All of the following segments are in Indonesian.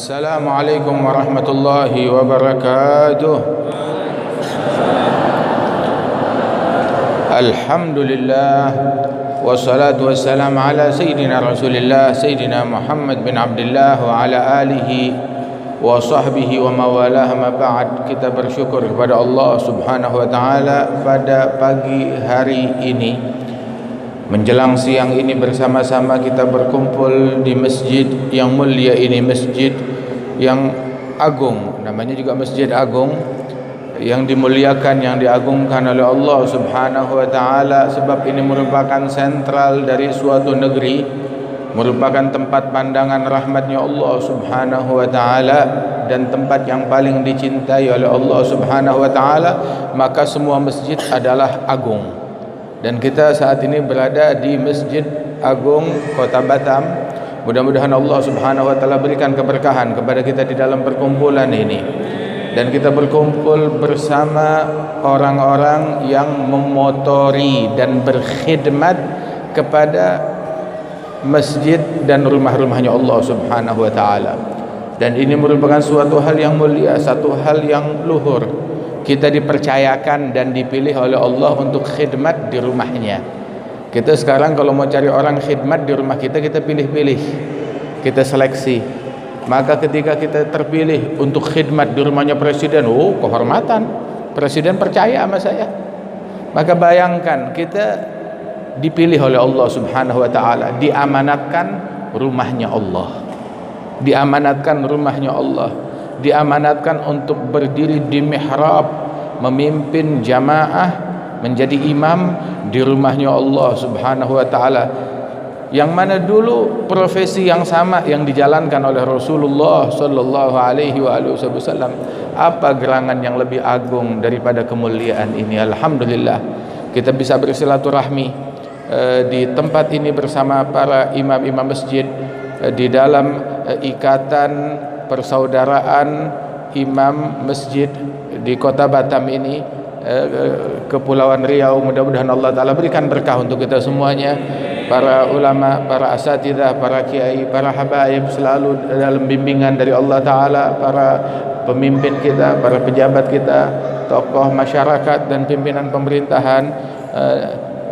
Assalamualaikum warahmatullahi wabarakatuh. Alhamdulillah wassalatu wassalamu ala sayyidina Rasulillah Sayyidina Muhammad bin Abdullah wa ala alihi wa sahbihi wa mawalah. Ma ba'd, kita bersyukur kepada Allah Subhanahu wa taala pada pagi hari ini, menjelang siang ini, bersama-sama kita berkumpul di masjid yang mulia ini, masjid yang agung, namanya juga Masjid Agung, yang dimuliakan, yang diagungkan oleh Allah Subhanahu wa taala, sebab ini merupakan sentral dari suatu negeri, merupakan tempat pandangan rahmatnya Allah Subhanahu wa taala, dan tempat yang paling dicintai oleh Allah Subhanahu wa taala. Maka semua masjid adalah agung, dan kita saat ini berada di Masjid Agung Kota Batam. Mudah-mudahan Allah Subhanahu wa taala berikan keberkahan kepada kita di dalam perkumpulan ini, dan kita berkumpul bersama orang-orang yang memotori dan berkhidmat kepada masjid dan rumah-rumahnya Allah Subhanahu wa taala. Dan ini merupakan suatu hal yang mulia, satu hal yang luhur. Kita dipercayakan dan dipilih oleh Allah untuk khidmat di rumahnya. Kita sekarang kalau mau cari orang khidmat di rumah kita, kita pilih-pilih, kita seleksi. Maka ketika kita terpilih untuk khidmat di rumahnya presiden, kehormatan, presiden percaya sama saya. Maka bayangkan kita dipilih oleh Allah Subhanahu wa taala, diamanatkan rumahnya Allah, diamanatkan rumahnya Allah, diamanatkan untuk berdiri di mihrab, memimpin jamaah, menjadi imam di rumahnya Allah Subhanahu wa taala, yang mana dulu profesi yang sama yang dijalankan oleh Rasulullah sallallahu alaihi wasallam. Apa gerangan yang lebih agung daripada kemuliaan ini? Alhamdulillah kita bisa bersilaturahmi di tempat ini bersama para imam-imam masjid, di dalam ikatan persaudaraan imam masjid di Kota Batam ini, Kepulauan Riau. Mudah-mudahan Allah Ta'ala berikan berkah untuk kita semuanya, para ulama, para asatidzah, para kiai, para habaib selalu dalam bimbingan dari Allah Ta'ala, para pemimpin kita, para pejabat kita, tokoh masyarakat dan pimpinan pemerintahan,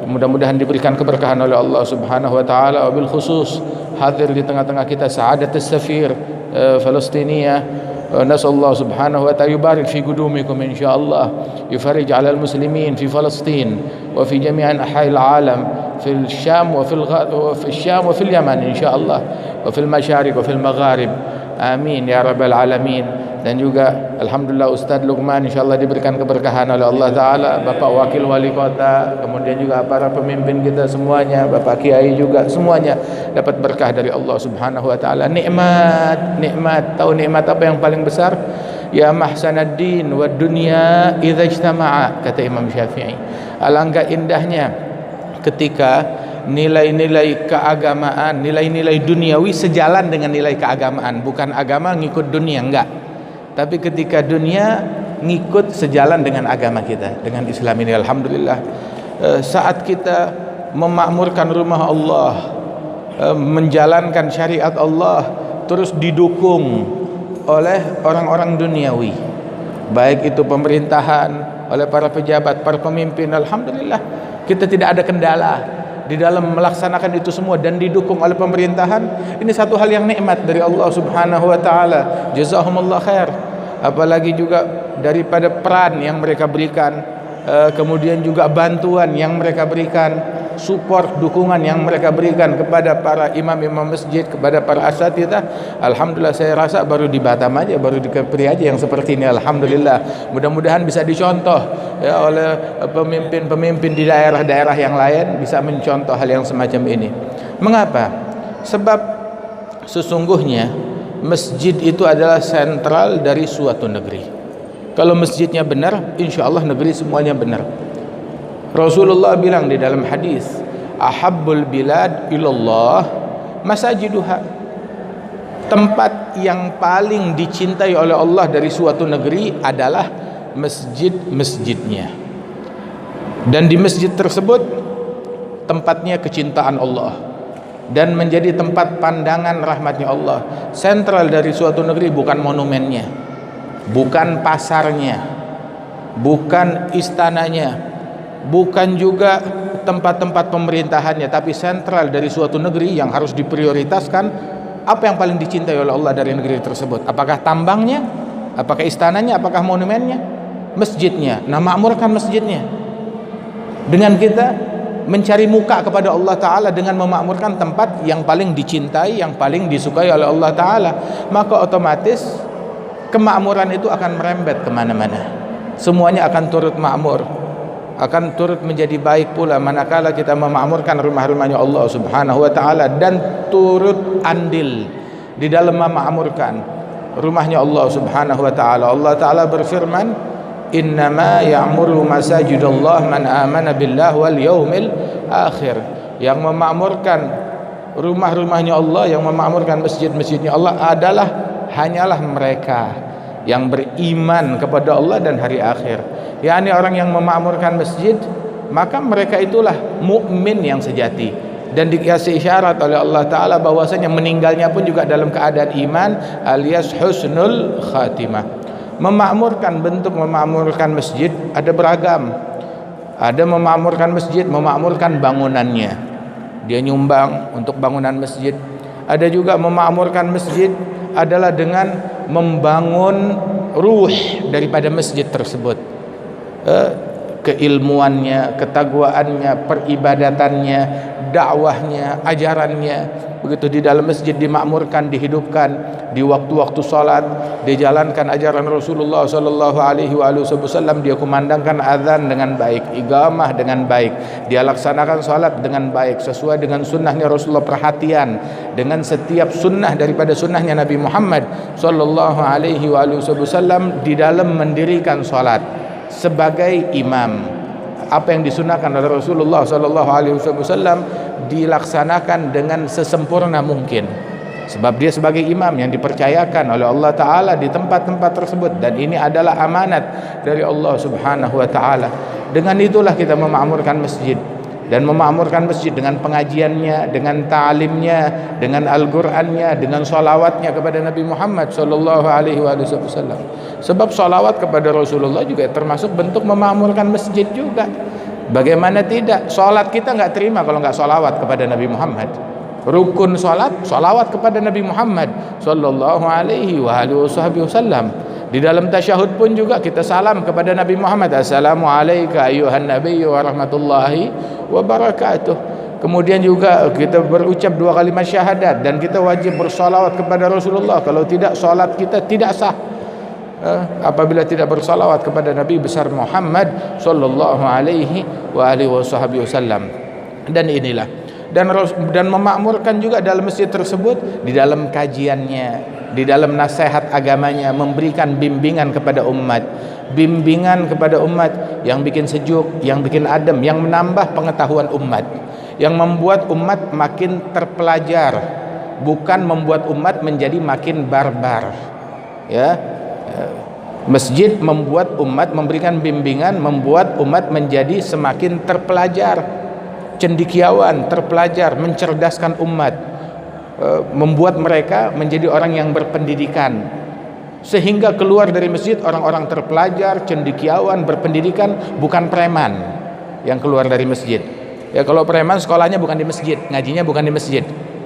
mudah-mudahan diberikan keberkahan oleh Allah Subhanahu wa taala. Wabil khusus hadir di tengah-tengah kita Sa'adat as-Safir Palestiniyah. Nasallahu subhanahu wa ta'ala yubarik fi qudumikum insyaallah, yufarij 'ala al-muslimin fi Palestin wa fi jami' anha'i al-'alam, fi al-Syam wa fi al-Syam wa fi al-Yaman insyaallah, wa fi al-Masyariq wa fi al-Magharib. Amin ya rabbal alamin. Dan juga alhamdulillah Ustaz Luqman insyaallah diberikan keberkahan oleh Allah Ta'ala, Bapak Wakil Wali Kota, kemudian juga para pemimpin kita semuanya, Bapak Kiai juga semuanya dapat berkah dari Allah Subhanahu wa taala. Nikmat, tahu nikmat apa yang paling besar? Ya mahsanaddin wa dunya idza ijtama'a, kata Imam Syafi'i. Alangkah indahnya ketika nilai-nilai keagamaan, nilai-nilai duniawi sejalan dengan nilai keagamaan. Bukan agama ngikut dunia, enggak, tapi ketika dunia ngikut sejalan dengan agama kita, dengan Islam ini. Alhamdulillah saat kita memakmurkan rumah Allah, menjalankan syariat Allah, terus didukung oleh orang-orang duniawi, baik itu pemerintahan, oleh para pejabat, para pemimpin. Alhamdulillah kita tidak ada kendala di dalam melaksanakan itu semua, dan didukung oleh pemerintahan. Ini satu hal yang nikmat dari Allah Subhanahu wa taala. Jazakumullah khair. Apalagi juga daripada peran yang mereka berikan, kemudian juga bantuan yang mereka berikan, support, dukungan yang mereka berikan kepada para imam-imam masjid, kepada para asatidzah. Alhamdulillah saya rasa baru di Batam aja, baru di Kepri aja yang seperti ini. Alhamdulillah, mudah-mudahan bisa dicontoh ya oleh pemimpin-pemimpin di daerah-daerah yang lain, bisa mencontoh hal yang semacam ini. Mengapa? Sebab sesungguhnya masjid itu adalah sentral dari suatu negeri. Kalau masjidnya benar, insya Allah negeri semuanya benar. Rasulullah bilang di dalam hadis, ahabbul bilad ilallah masajiduha. Tempat yang paling dicintai oleh Allah dari suatu negeri adalah masjid-masjidnya. Dan di masjid tersebut tempatnya kecintaan Allah. dan menjadi tempat pandangan rahmatnya Allah. Sentral dari suatu negeri bukan monumennya, bukan pasarnya, bukan istananya, bukan juga tempat-tempat pemerintahannya, tapi sentral dari suatu negeri yang harus diprioritaskan. Apa yang paling dicintai oleh Allah dari negeri tersebut? Apakah tambangnya? Apakah istananya? Apakah monumennya? Masjidnya. Nah, makmurkan masjidnya dengan kita mencari muka kepada Allah Ta'ala dengan memakmurkan tempat yang paling dicintai, yang paling disukai oleh Allah Ta'ala, maka otomatis kemakmuran itu akan merembet kemana-mana. Semuanya akan turut makmur, akan turut menjadi baik pula manakala kita memakmurkan rumah-rumahnya Allah Subhanahu wa Ta'ala dan turut andil di dalam memakmurkan rumahnya Allah Subhanahu wa Ta'ala. Allah Ta'ala berfirman, innama ya'muru masajidallah man amana billah wal yaumil akhir. Yang memakmurkan rumah-rumahnya Allah, yang memakmurkan masjid-masjidnya Allah adalah hanyalah mereka yang beriman kepada Allah dan hari akhir. yakni orang yang memakmurkan masjid, maka mereka itulah mukmin yang sejati. Dan dikasih isyarat oleh Allah Ta'ala bahwasanya meninggalnya pun juga dalam keadaan iman alias husnul khatimah. Memakmurkan, bentuk memakmurkan masjid ada beragam. Ada memakmurkan masjid, memakmurkan bangunannya, dia nyumbang untuk bangunan masjid. Ada juga memakmurkan masjid adalah dengan membangun ruh daripada masjid tersebut, keilmuannya, ketagwaannya, peribadatannya, dakwahnya, ajarannya. Begitu di dalam masjid dimakmurkan, dihidupkan di waktu-waktu salat, dijalankan ajaran Rasulullah sallallahu alaihi wasallam, dia kumandangkan azan dengan baik, iqamah dengan baik, dia laksanakan salat dengan baik sesuai dengan sunnahnya Rasulullah, perhatian dengan setiap sunnah daripada sunnahnya Nabi Muhammad sallallahu alaihi wasallam di dalam mendirikan salat sebagai imam. Apa yang disunahkan oleh Rasulullah sallallahu alaihi wasallam dilaksanakan dengan sesempurna mungkin, sebab dia sebagai imam yang dipercayakan oleh Allah Ta'ala di tempat-tempat tersebut, dan ini adalah amanat dari Allah Subhanahu wa Ta'ala. Dengan itulah kita memakmurkan masjid, dan memakmurkan masjid dengan pengajiannya, dengan ta'limnya, dengan Al-Qur'annya, dengan sholawatnya kepada Nabi Muhammad sallallahu alaihi wasallam. Sebab sholawat kepada Rasulullah juga termasuk bentuk memakmurkan masjid juga. Bagaimana tidak? Sholat kita nggak terima kalau nggak sholawat kepada Nabi Muhammad. Rukun sholat, sholawat kepada Nabi Muhammad sallallahu alaihi wasallam. Di dalam tasyahud pun juga kita salam kepada Nabi Muhammad, assalamu alayka ayyuhan nabiyyu wa rahmatullahi wa barakatuh. Kemudian juga kita berucap 2 kalimat syahadat, dan kita wajib bersolawat kepada Rasulullah. Kalau tidak, solat kita tidak sah apabila tidak bersolawat kepada Nabi besar Muhammad sallallahu alaihi wasallam. Dan inilah, dan memakmurkan juga dalam masjid tersebut, di dalam kajiannya, di dalam nasihat agamanya, memberikan bimbingan kepada umat, bimbingan kepada umat yang bikin sejuk, yang bikin adem, yang menambah pengetahuan umat, yang membuat umat makin terpelajar, bukan membuat umat menjadi makin barbar. Ya, masjid membuat umat, memberikan bimbingan, membuat umat menjadi semakin terpelajar, cendekiawan, terpelajar, mencerdaskan umat, membuat mereka menjadi orang yang berpendidikan, sehingga keluar dari masjid orang-orang terpelajar, cendekiawan, berpendidikan, bukan preman yang keluar dari masjid. Ya, kalau preman sekolahnya bukan di masjid, ngajinya bukan di masjid.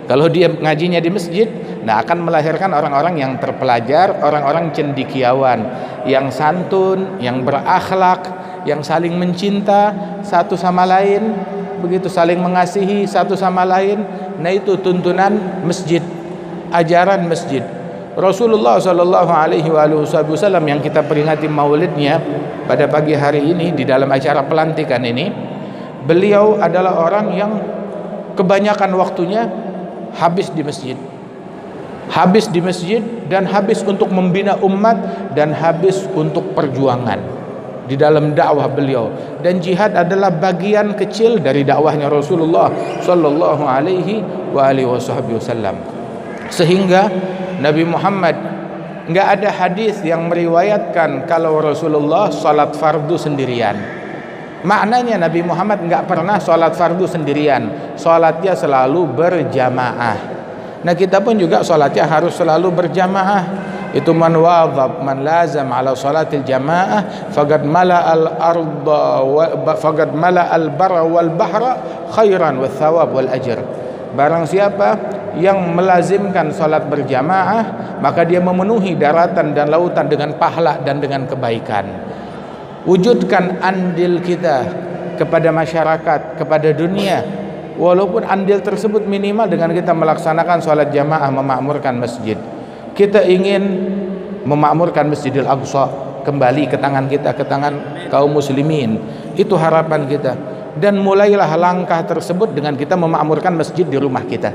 Kalau dia ngajinya di masjid, nah akan melahirkan orang-orang yang terpelajar, orang-orang cendekiawan, yang santun, yang berakhlak, yang saling mencinta satu sama lain, begitu, saling mengasihi satu sama lain. Nah, itu tuntunan masjid, ajaran masjid. Rasulullah sallallahu alaihi wasallam yang kita peringati maulidnya pada pagi hari ini di dalam acara pelantikan ini, beliau adalah orang yang kebanyakan waktunya habis di masjid. Habis di masjid dan habis untuk membina umat dan habis untuk perjuangan di dalam dakwah beliau. Dan jihad adalah bagian kecil dari dakwahnya Rasulullah sallallahu alaihi wasallam. Sehingga Nabi Muhammad enggak ada hadis yang meriwayatkan kalau Rasulullah salat fardu sendirian. Maknanya Nabi Muhammad nggak pernah sholat fardu sendirian, sholatnya selalu berjamaah. Nah kita pun juga sholatnya harus selalu berjamaah. Itu man wadhab man lazam ala sholatil jamaah faqad mala al arda faqad mala al barra wal bahra khairan wa thawab wal ajr. Barang siapa yang melazimkan sholat berjamaah, maka dia memenuhi daratan dan lautan dengan pahala dan dengan kebaikan. Wujudkan andil kita kepada masyarakat, kepada dunia, walaupun andil tersebut minimal dengan kita melaksanakan sholat jamaah, memakmurkan masjid. Kita ingin memakmurkan Masjidil Aqsa kembali ke tangan kita, ke tangan kaum muslimin. Itu harapan kita. Dan mulailah langkah tersebut dengan kita memakmurkan masjid di rumah kita,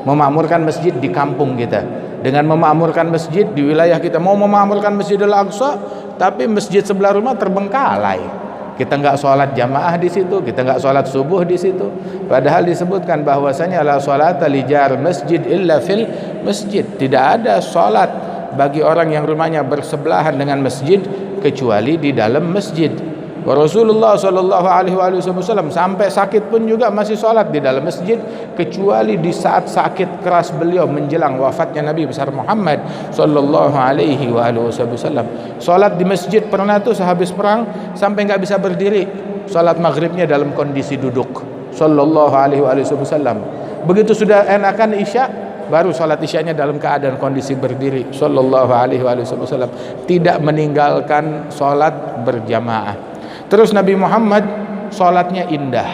memakmurkan masjid di kampung kita. Dengan memakmurkan masjid di wilayah kita, mau memakmurkan Masjidil Aqsa, tapi masjid sebelah rumah terbengkalai. Kita nggak sholat jamaah di situ, kita nggak sholat subuh di situ. Padahal disebutkan bahwasanya la sholata li jar masjid illa fil masjid. Tidak ada sholat bagi orang yang rumahnya bersebelahan dengan masjid kecuali di dalam masjid. Rasulullah Shallallahu Alaihi Wasallam sampai sakit pun juga masih sholat di dalam masjid, kecuali di saat sakit keras beliau menjelang wafatnya Nabi besar Muhammad Shallallahu Alaihi Wasallam. Sholat di masjid pernah tuh sehabis perang sampai nggak bisa berdiri, sholat maghribnya dalam kondisi duduk. Shallallahu Alaihi Wasallam. Begitu sudah enakan isya, baru sholat isyanya dalam keadaan kondisi berdiri. Shallallahu Alaihi Wasallam. Tidak meninggalkan sholat berjamaah. Terus Nabi Muhammad sholatnya indah.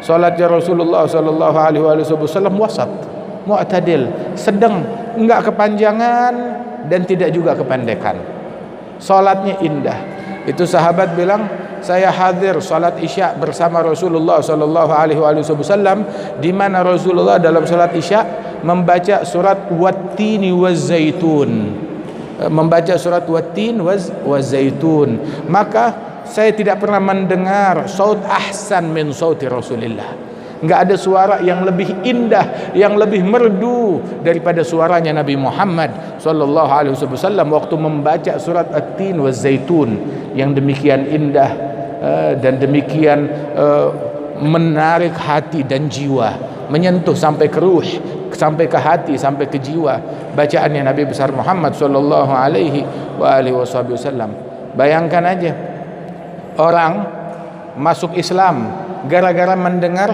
Sholatnya Rasulullah Shallallahu Alaihi Wasallam wasat, mu'tadil, sedang, enggak kepanjangan dan tidak juga kependekan. Sholatnya indah. Itu sahabat bilang, saya hadir sholat isya bersama Rasulullah Shallallahu Alaihi Wasallam, di mana Rasulullah dalam sholat isya membaca surat Wattini Wazzaitun, membaca surat Wattin Wazzaitun. Maka saya tidak pernah mendengar saut ahsan min sauti Rasulillah. Enggak ada suara yang lebih indah, yang lebih merdu daripada suaranya Nabi Muhammad sallallahu alaihi wasallam waktu membaca surat At-Tin wa Zaitun yang demikian indah dan demikian menarik hati dan jiwa, menyentuh sampai ke ruh, sampai ke hati, sampai ke jiwa bacaannya Nabi besar Muhammad sallallahu alaihi wasallam. Bayangkan aja, orang masuk Islam gara-gara mendengar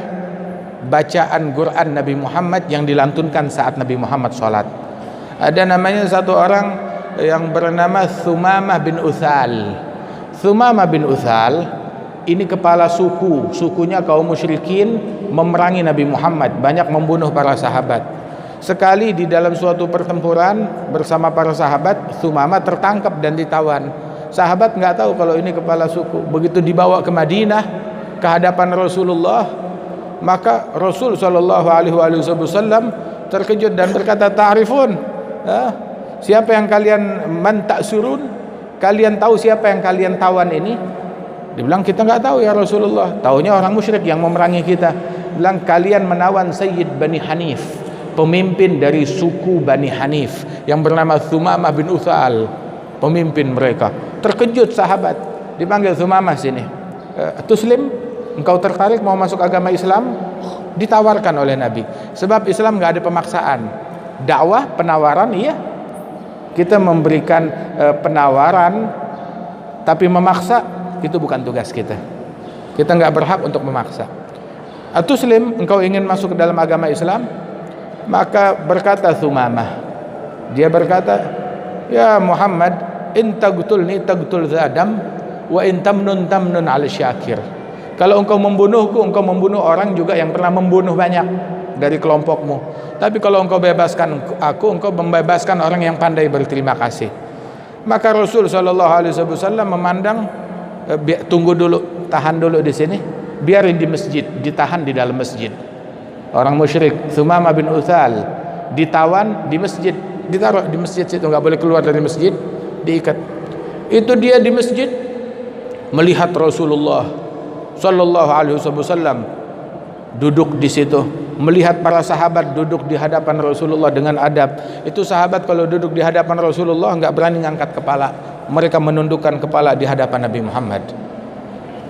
bacaan Quran Nabi Muhammad yang dilantunkan saat Nabi Muhammad sholat. Ada namanya satu orang yang bernama Thumamah bin Uthal. Thumamah bin Uthal ini kepala sukunya kaum musyrikin memerangi Nabi Muhammad, banyak membunuh para sahabat. Sekali di dalam suatu pertempuran bersama para sahabat, Thumamah tertangkap dan ditawan. Sahabat nggak tahu kalau ini kepala suku. Begitu dibawa ke Madinah ke hadapan Rasulullah, maka Rasul Shallallahu Alaihi Wasallam terkejut dan berkata, ta'rifun, siapa yang kalian man ta'surun, kalian tahu siapa yang kalian tawan ini? Dibilang, kita nggak tahu ya Rasulullah. Taunya orang musyrik yang memerangi kita. Bilang, kalian menawan Sayyid Bani Hanif, pemimpin dari suku Bani Hanif yang bernama Thumamah bin Uthal, pemimpin mereka. Terkejut sahabat, dipanggil Thumamah sini. Tuslim, engkau tertarik mau masuk agama Islam? Ditawarkan oleh Nabi. Sebab Islam nggak ada pemaksaan. Dakwah, penawaran, iya. Kita memberikan penawaran, tapi memaksa itu bukan tugas kita. Kita nggak berhak untuk memaksa. Tuslim, engkau ingin masuk ke dalam agama Islam? Maka berkata Thumamah, dia berkata, ya Muhammad, in taqtulni taqtul zadam wa in tamnun tamnun al syakir. Kalau engkau membunuhku, engkau membunuh orang juga yang pernah membunuh banyak dari kelompokmu. Tapi kalau engkau bebaskan aku, engkau membebaskan orang yang pandai berterima kasih. Maka Rasul sallallahu alaihi wasallam memandang, tunggu dulu, tahan dulu di sini, biarin di masjid, ditahan di dalam masjid. Orang musyrik Thumamah bin Uthal ditawan di masjid, ditaruh di masjid situ, nggak boleh keluar dari masjid, diikat. Itu dia di masjid melihat Rasulullah sallallahu alaihi wasallam duduk di situ, melihat para sahabat duduk di hadapan Rasulullah dengan adab. Itu sahabat kalau duduk di hadapan Rasulullah nggak berani ngangkat kepala, mereka menundukkan kepala di hadapan Nabi Muhammad.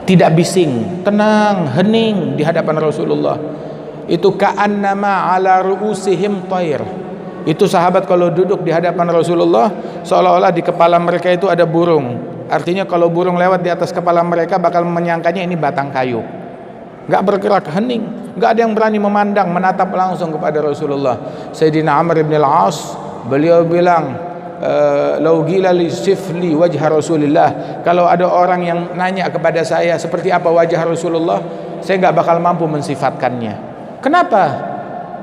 tidak bising, tenang, hening di hadapan Rasulullah. Itu ka'annama ala ru'usihim thair. Itu sahabat kalau duduk di hadapan Rasulullah seolah-olah di kepala mereka itu ada burung. Artinya kalau burung lewat di atas kepala mereka bakal menyangkanya ini batang kayu. Enggak bergerak, hening, enggak ada yang berani memandang, menatap langsung kepada Rasulullah. Sayyidina Amr bin al-As, beliau bilang, lau gila li sifli wajah Rasulullah, kalau ada orang yang nanya kepada saya seperti apa wajah Rasulullah, saya nggak bakal mampu mensifatkannya. Kenapa?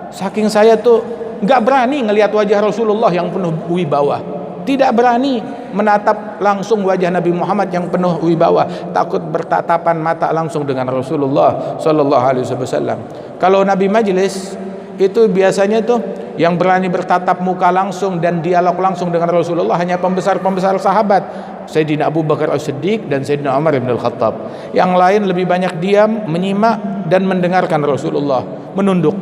Saking saya tuh nggak berani ngelihat wajah Rasulullah yang penuh wibawa, tidak berani menatap langsung wajah Nabi Muhammad yang penuh wibawa, takut bertatapan mata langsung dengan Rasulullah Sallallahu Alaihi Wasallam. Kalau Nabi majlis itu biasanya tuh yang berani bertatap muka langsung dan dialog langsung dengan Rasulullah hanya pembesar-pembesar sahabat, Sayyidina Abu Bakar As-Siddiq dan Sayyidina Umar bin Al-Khattab. Yang lain lebih banyak diam, menyimak dan mendengarkan Rasulullah, menunduk.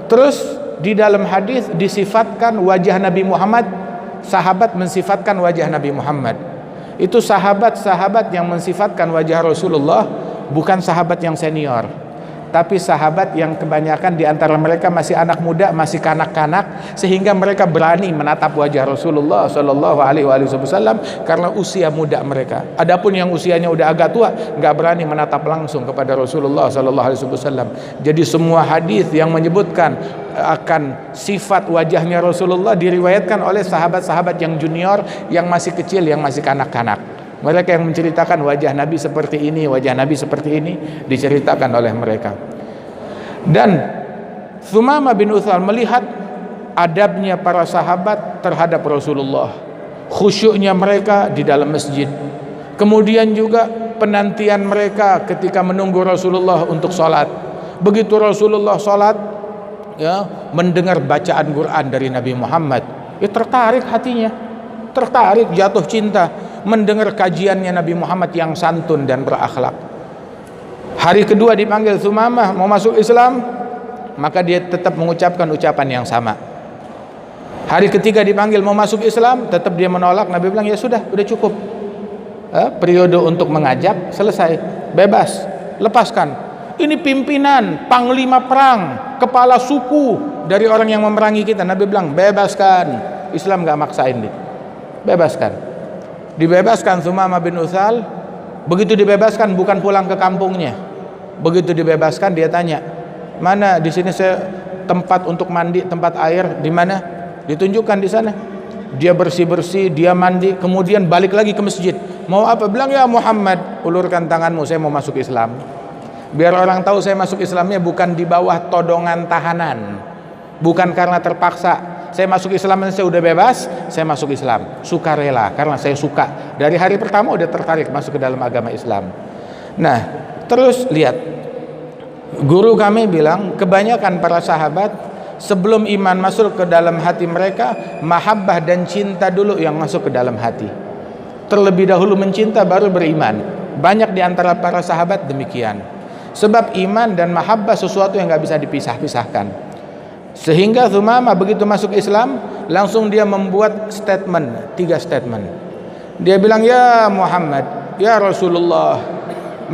Terus di dalam hadis disifatkan wajah Nabi Muhammad, sahabat mensifatkan wajah Nabi Muhammad. Itu sahabat-sahabat yang mensifatkan wajah Rasulullah bukan sahabat yang senior, tapi sahabat yang kebanyakan di antara mereka masih anak muda, masih kanak-kanak, sehingga mereka berani menatap wajah Rasulullah Sallallahu Alaihi Wasallam karena usia muda mereka. Adapun yang usianya udah agak tua, nggak berani menatap langsung kepada Rasulullah Sallallahu Alaihi Wasallam. Jadi semua hadis yang menyebutkan akan sifat wajahnya Rasulullah diriwayatkan oleh sahabat-sahabat yang junior, yang masih kecil, yang masih kanak-kanak. Mereka yang menceritakan wajah Nabi seperti ini, wajah Nabi seperti ini, diceritakan oleh mereka. Dan Thumamah bin Uthal melihat adabnya para sahabat terhadap Rasulullah, khusyuknya mereka di dalam masjid, kemudian juga penantian mereka ketika menunggu Rasulullah untuk sholat. Begitu Rasulullah sholat, ya, mendengar bacaan Quran dari Nabi Muhammad, ya tertarik hatinya, tertarik, jatuh cinta mendengar kajiannya Nabi Muhammad yang santun dan berakhlak. Hari kedua dipanggil Thumamah mau masuk Islam, maka dia tetap mengucapkan ucapan yang sama. Hari ketiga dipanggil mau masuk Islam, tetap dia menolak. Nabi bilang, ya sudah cukup. Periode untuk mengajak selesai, bebas, lepaskan. Ini pimpinan, panglima perang, kepala suku dari orang yang memerangi kita. Nabi bilang, bebaskan. Islam gak maksain dia, bebaskan. Dibebaskan Thumamah bin Uthal. Begitu dibebaskan bukan pulang ke kampungnya. Begitu dibebaskan dia tanya, mana di sini saya tempat untuk mandi, tempat air di mana? Ditunjukkan di sana. Dia bersih-bersih, dia mandi, kemudian balik lagi ke masjid. Mau apa? Bilang, ya Muhammad, ulurkan tanganmu, saya mau masuk Islam. Biar orang tahu saya masuk Islamnya bukan di bawah todongan tahanan, bukan karena terpaksa. Saya masuk Islam, saya udah bebas, saya masuk Islam sukarela karena saya suka. Dari hari pertama udah tertarik masuk ke dalam agama Islam. Nah, terus lihat, guru kami bilang kebanyakan para sahabat sebelum iman masuk ke dalam hati mereka, mahabbah dan cinta dulu yang masuk ke dalam hati. Terlebih dahulu mencinta baru beriman. Banyak di antara para sahabat demikian. Sebab iman dan mahabbah sesuatu yang nggak bisa dipisah-pisahkan. Sehingga Thumamah begitu masuk Islam, langsung dia membuat statement, 3 statement. Dia bilang, ya Muhammad, ya Rasulullah,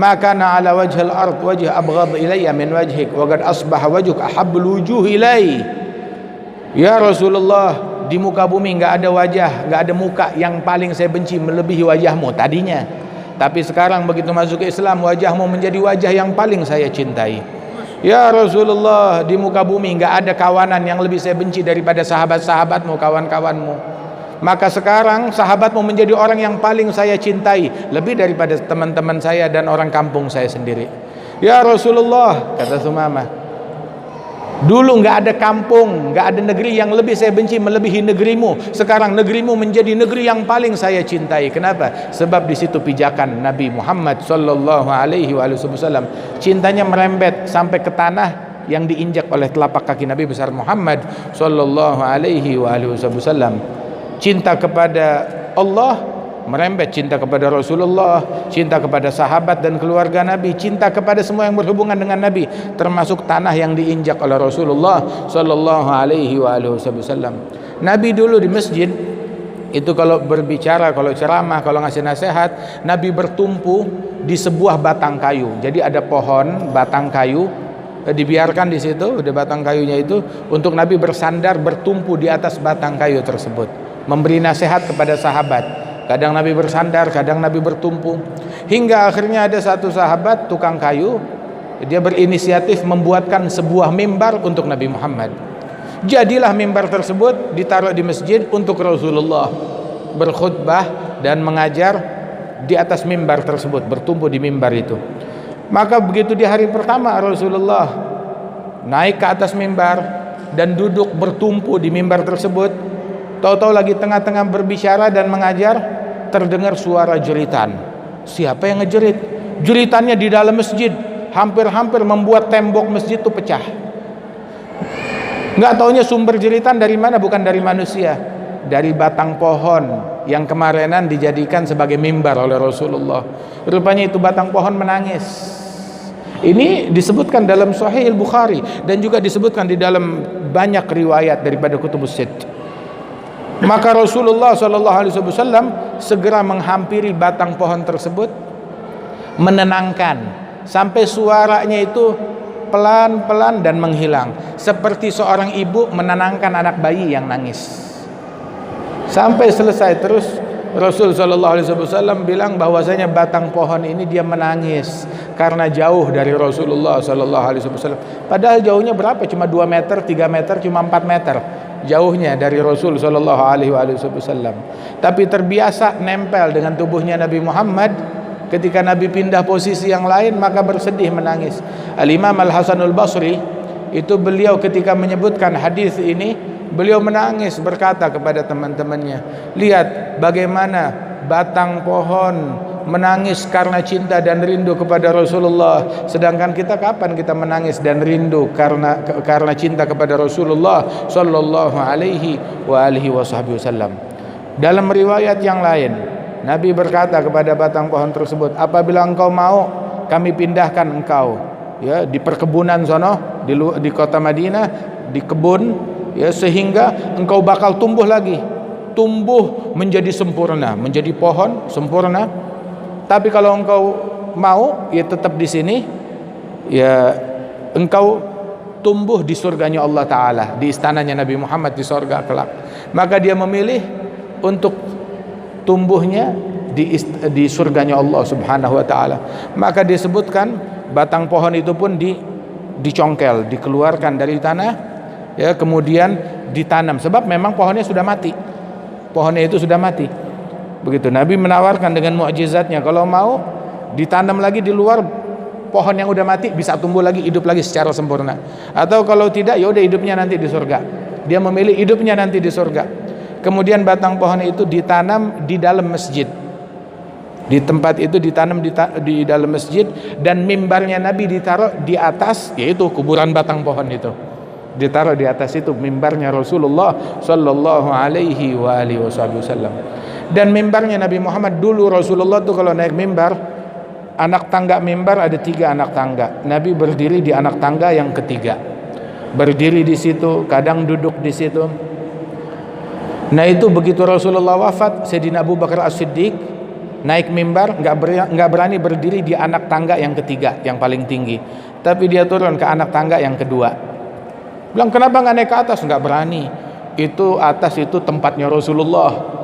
ma kana ala wajhil ard wajh abghad ilayya min wajhik wa qad asbaha wajhuk ahabbul wujuh ilai. Ya Rasulullah, di muka bumi enggak ada wajah, enggak ada muka yang paling saya benci melebihi wajahmu tadinya. Tapi sekarang begitu masuk ke Islam, wajahmu menjadi wajah yang paling saya cintai. Ya Rasulullah, di muka bumi enggak ada kawanan yang lebih saya benci daripada sahabat-sahabatmu, kawan-kawanmu. Maka sekarang sahabatmu menjadi orang yang paling saya cintai, lebih daripada teman-teman saya dan orang kampung saya sendiri. Ya Rasulullah, kata Thumamah, dulu nggak ada kampung, nggak ada negeri yang lebih saya benci melebihi negerimu. Sekarang negerimu menjadi negeri yang paling saya cintai. Kenapa? Sebab di situ pijakan Nabi Muhammad Sallallahu Alaihi Wasallam. Cintanya merembet sampai ke tanah yang diinjak oleh telapak kaki Nabi besar Muhammad Sallallahu Alaihi Wasallam. Cinta kepada Allah merembet, cinta kepada Rasulullah, cinta kepada sahabat dan keluarga Nabi, cinta kepada semua yang berhubungan dengan Nabi, termasuk tanah yang diinjak oleh Rasulullah Sallallahu Alaihi Wasallam. Nabi dulu di masjid itu kalau berbicara, kalau ceramah, kalau ngasih nasihat, Nabi bertumpu di sebuah batang kayu. Jadi ada pohon batang kayu, dibiarkan di situ, di batang kayunya itu, untuk Nabi bersandar, bertumpu di atas batang kayu tersebut, memberi nasihat kepada sahabat. Kadang Nabi bersandar, kadang Nabi bertumpu, hingga akhirnya ada satu sahabat tukang kayu, dia berinisiatif membuatkan sebuah mimbar untuk Nabi Muhammad. Jadilah mimbar tersebut ditaruh di masjid untuk Rasulullah berkhutbah dan mengajar di atas mimbar tersebut, bertumpu di mimbar itu. Maka begitu di hari pertama Rasulullah naik ke atas mimbar dan duduk bertumpu di mimbar tersebut, tahu-tahu lagi tengah-tengah berbicara dan mengajar, terdengar suara jeritan. Siapa yang ngejerit? Jeritannya di dalam masjid, hampir-hampir membuat tembok masjid itu pecah. Nggak taunya sumber jeritan dari mana, bukan dari manusia, dari batang pohon yang kemarinan dijadikan sebagai mimbar oleh Rasulullah. Rupanya itu batang pohon menangis. Ini disebutkan dalam Sahih Al-Bukhari dan juga disebutkan di dalam banyak riwayat daripada kutubus sitt. Maka Rasulullah SAW segera menghampiri batang pohon tersebut, menenangkan sampai suaranya itu pelan-pelan dan menghilang, seperti seorang ibu menenangkan anak bayi yang nangis. Sampai selesai, terus Rasul SAW bilang bahwasanya batang pohon ini dia menangis karena jauh dari Rasulullah SAW. Padahal jauhnya berapa? Cuma 2 meter, 3 meter, cuma 4 meter jauhnya dari Rasul SAW. Tapi terbiasa nempel dengan tubuhnya Nabi Muhammad. Ketika Nabi pindah posisi yang lain, maka bersedih menangis. Al-Imam Al-Hasanul Basri itu, beliau ketika menyebutkan hadis ini, beliau menangis, berkata kepada teman-temannya, lihat bagaimana batang pohon menangis karena cinta dan rindu kepada Rasulullah, sedangkan kita kapan kita menangis dan rindu karena cinta kepada Rasulullah sallallahu alaihi wasallam. Dalam riwayat yang lain, Nabi berkata kepada batang pohon tersebut, apabila engkau mau, kami pindahkan engkau ya di perkebunan sono, di kota Madinah, di kebun ya, sehingga engkau bakal tumbuh lagi, tumbuh menjadi sempurna, menjadi pohon sempurna. Tapi kalau engkau mau ya tetap di sini, ya engkau tumbuh di surganya Allah Ta'ala, di istananya Nabi Muhammad di surga kelak. Maka dia memilih untuk tumbuhnya di surganya Allah Subhanahu wa Ta'ala. Maka disebutkan batang pohon itu pun dicongkel, dikeluarkan dari tanah ya, kemudian ditanam, sebab memang pohonnya sudah mati, pohonnya itu sudah mati. Begitu Nabi menawarkan dengan mukjizatnya, kalau mau ditanam lagi di luar, pohon yang udah mati bisa tumbuh lagi, hidup lagi secara sempurna. Atau kalau tidak, ya udah hidupnya nanti di surga. Dia memilih hidupnya nanti di surga. Kemudian batang pohon itu ditanam di dalam masjid. Di tempat itu ditanam di dalam masjid, dan mimbarnya Nabi ditaruh di atas, yaitu kuburan batang pohon itu. Ditaruh di atas itu mimbarnya Rasulullah sallallahu alaihi wasallam. Dan mimbarnya Nabi Muhammad dulu, Rasulullah tuh kalau naik mimbar, anak tangga mimbar ada 3 anak tangga. Nabi berdiri di anak tangga yang ketiga. Berdiri di situ, kadang duduk di situ. Nah itu begitu Rasulullah wafat, Sayyidina Abu Bakar As-Siddiq naik mimbar, nggak berani berdiri di anak tangga yang ketiga, yang paling tinggi, tapi dia turun ke anak tangga yang kedua. Bilang, kenapa nggak naik ke atas? Nggak berani. Itu atas itu tempatnya Rasulullah.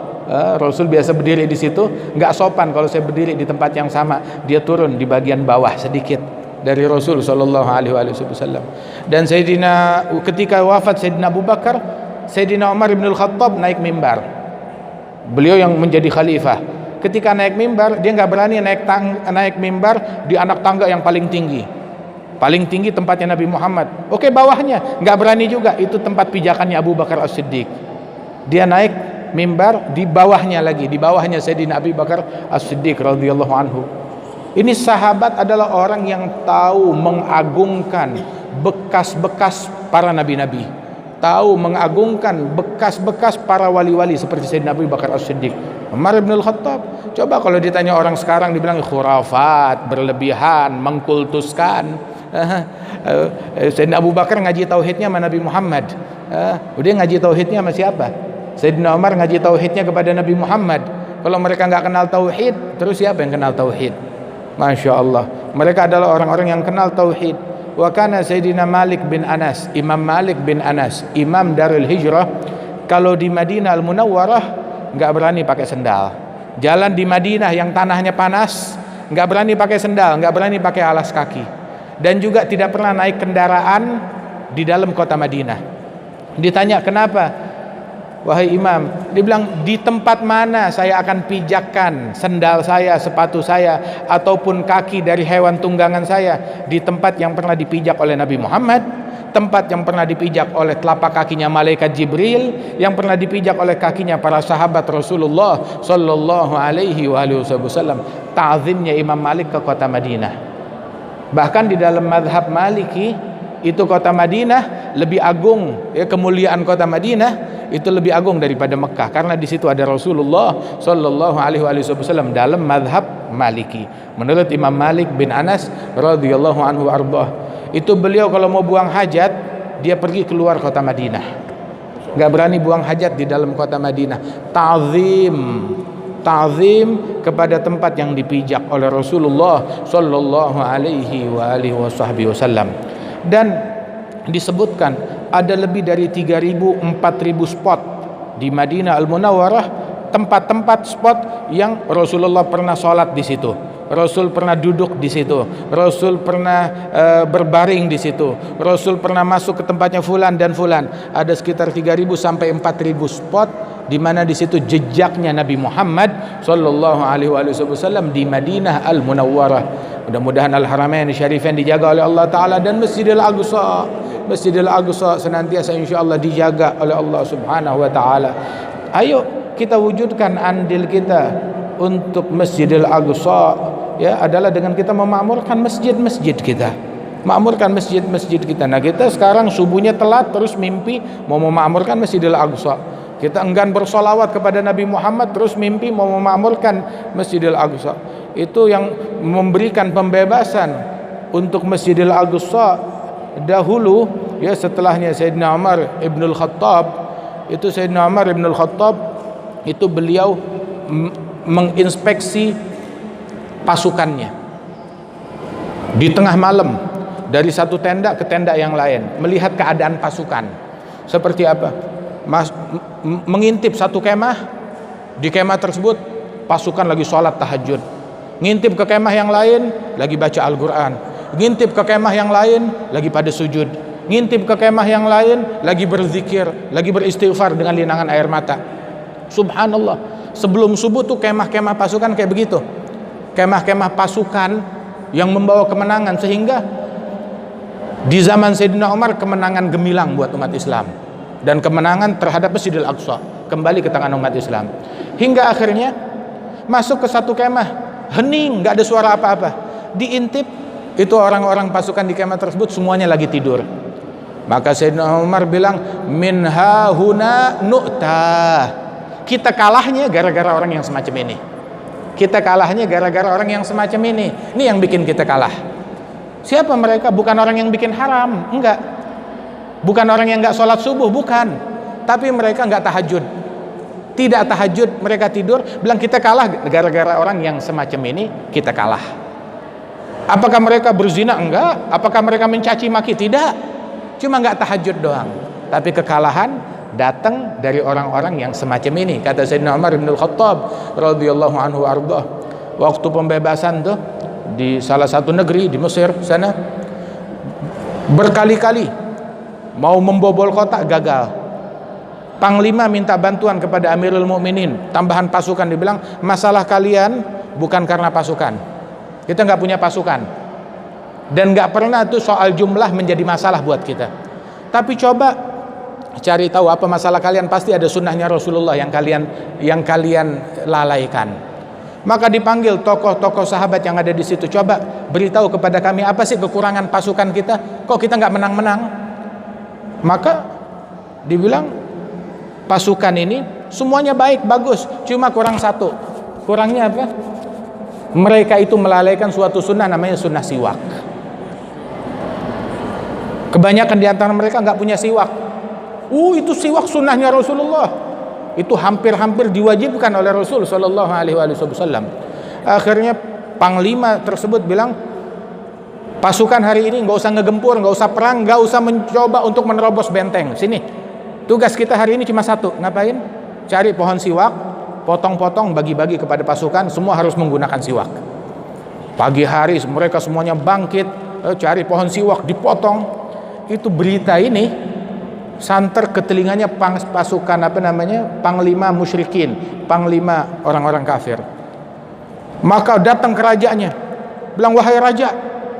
Rasul biasa berdiri di situ, nggak sopan kalau saya berdiri di tempat yang sama. Dia turun di bagian bawah sedikit dari Rasul Shallallahu Alaihi Wasallam. Dan ketika wafat Sayyidina Abu Bakar, Sayyidina Umar bin Al-Khattab naik mimbar. Beliau yang menjadi khalifah. Ketika naik mimbar, dia nggak berani naik mimbar di anak tangga yang paling tinggi. Paling tinggi tempatnya Nabi Muhammad. Oke, bawahnya nggak berani juga. Itu tempat pijakannya Abu Bakar As-Siddiq. Dia naik mimbar di bawahnya lagi, di bawahnya Sayyidina Abu Bakar As-Siddiq radhiyallahu anhu. Ini sahabat adalah orang yang tahu mengagungkan bekas-bekas para nabi-nabi, tahu mengagungkan bekas-bekas para wali-wali seperti Sayyidina Abu Bakar As-Siddiq, Umar bin Al-Khattab. Coba kalau ditanya orang sekarang, dibilang khurafat, berlebihan, mengkultuskan. Sayyidina Abu Bakar ngaji tauhidnya sama Nabi Muhammad. Udah ngaji tauhidnya sama siapa? Sayyidina Umar ngaji tauhidnya kepada Nabi Muhammad. Kalau mereka nggak kenal tauhid, terus siapa yang kenal tauhid? Masya Allah, mereka adalah orang-orang yang kenal tauhid. Wa kana Sayyidina Malik bin Anas, Imam Malik bin Anas, Imam Darul Hijrah, kalau di Madinah Al-Munawwarah nggak berani pakai sendal. Jalan di Madinah yang tanahnya panas, nggak berani pakai sendal, nggak berani pakai alas kaki, dan juga tidak pernah naik kendaraan di dalam kota Madinah. Ditanya kenapa, wahai imam, dia bilang, di tempat mana saya akan pijakkan sendal saya, sepatu saya, ataupun kaki dari hewan tunggangan saya? Di tempat yang pernah dipijak oleh Nabi Muhammad, tempat yang pernah dipijak oleh telapak kakinya malaikat Jibril, yang pernah dipijak oleh kakinya para sahabat Rasulullah sallallahu alaihi wasallam. Ta'zimnya Imam Malik ke kota Madinah. Bahkan di dalam mazhab Maliki, itu kota Madinah lebih agung, ya, kemuliaan kota Madinah itu lebih agung daripada Mekah, karena di situ ada Rasulullah sallallahu alaihi wasallam dalam mazhab Maliki. Menurut Imam Malik bin Anas radhiyallahu anhu ardah, itu beliau kalau mau buang hajat, dia pergi keluar kota Madinah, nggak berani buang hajat di dalam kota Madinah. Ta'zim kepada tempat yang dipijak oleh Rasulullah sallallahu alaihi wasallam. Dan disebutkan ada lebih dari 3.000-4.000 spot di Madinah Al-Munawwarah, tempat-tempat spot yang Rasulullah pernah sholat di situ, Rasul pernah duduk di situ, Rasul pernah berbaring di situ, Rasul pernah masuk ke tempatnya fulan dan fulan. Ada sekitar 3.000 sampai 4.000 spot di mana di situ jejaknya Nabi Muhammad sallallahu alaihi wasallam di Madinah Al-Munawwarah. Mudah-mudahan Al-Haramain Syarifain dijaga oleh Allah Ta'ala, dan Masjidil Aqsa senantiasa insyaAllah dijaga oleh Allah Subhanahu wa Ta'ala. Ayo kita wujudkan andil kita untuk Masjidil Aqsa, ya, adalah dengan kita memakmurkan masjid-masjid kita, makmurkan masjid-masjid kita. Nah, kita sekarang subuhnya telat terus mimpi mau memakmurkan Masjidil Aqsa. Kita enggan bersolawat kepada Nabi Muhammad terus mimpi mau memakmurkan Masjidil Aqsa. Itu yang memberikan pembebasan untuk Masjidil Aqsa dahulu, ya, setelahnya Sayyidina Umar Ibnul Khattab. Itu Sayyidina Umar Ibnul Khattab itu beliau menginspeksi pasukannya di tengah malam, dari satu tenda ke tenda yang lain, melihat keadaan pasukan seperti apa. Mengintip satu kemah, di kemah tersebut pasukan lagi sholat tahajud. Ngintip ke kemah yang lain lagi baca Al-Quran. Ngintip ke kemah yang lain lagi pada sujud. Ngintip ke kemah yang lain lagi berzikir, lagi beristighfar dengan linangan air mata. Subhanallah, sebelum subuh tuh kemah-kemah pasukan kayak begitu, kemah-kemah pasukan yang membawa kemenangan, sehingga di zaman Sayyidina Umar kemenangan gemilang buat umat Islam, dan kemenangan terhadap Masjidil Aqsa kembali ke tangan umat Islam. Hingga akhirnya masuk ke satu kemah, hening, nggak ada suara apa-apa. Diintip, itu orang-orang pasukan di kemah tersebut semuanya lagi tidur. Maka Sayyidina Umar bilang, min hahuna nu'ta. Kita kalahnya gara-gara orang yang semacam ini. Kita kalahnya gara-gara orang yang semacam ini. Ini yang bikin kita kalah. Siapa mereka? Bukan orang yang bikin haram, enggak. Bukan orang yang enggak sholat subuh, bukan. Tapi mereka enggak tahajud. Tidak tahajud, mereka tidur. Bilang kita kalah gara-gara orang yang semacam ini, kita kalah. Apakah mereka berzina? Enggak. Apakah mereka mencaci maki? Tidak. Cuma enggak tahajud doang. Tapi kekalahan datang dari orang-orang yang semacam ini. Kata Sayyidina Umar bin Khattab radhiyallahu anhu ardah, waktu pembebasan tuh di salah satu negeri di Mesir sana, berkali-kali mau membobol kota gagal. Panglima minta bantuan kepada Amirul Mukminin, tambahan pasukan. Dibilang, masalah kalian bukan karena pasukan, kita nggak punya pasukan, dan nggak pernah tuh soal jumlah menjadi masalah buat kita. Tapi coba cari tahu apa masalah kalian, pasti ada sunnahnya Rasulullah yang kalian lalaikan. Maka dipanggil tokoh-tokoh sahabat yang ada di situ, coba beritahu kepada kami apa sih kekurangan pasukan kita, kok kita nggak menang-menang. Maka dibilang, pasukan ini semuanya baik, bagus, cuma kurang satu. Kurangnya apa? Mereka itu melalaikan suatu sunnah, namanya sunnah siwak. Kebanyakan di antara mereka nggak punya siwak. Itu siwak sunnahnya Rasulullah. Itu hampir-hampir diwajibkan oleh Rasul sallallahu alaihi wasallam. Akhirnya panglima tersebut bilang, pasukan hari ini nggak usah ngegempur, nggak usah perang, nggak usah mencoba untuk menerobos benteng. Sini, tugas kita hari ini cuma satu. Ngapain? Cari pohon siwak, potong-potong, bagi-bagi kepada pasukan. Semua harus menggunakan siwak. Pagi hari mereka semuanya bangkit, cari pohon siwak, dipotong. Itu berita ini santer ke telinganya pasukan panglima musyrikin, panglima orang-orang kafir. Maka datang ke rajanya, bilang, wahai raja,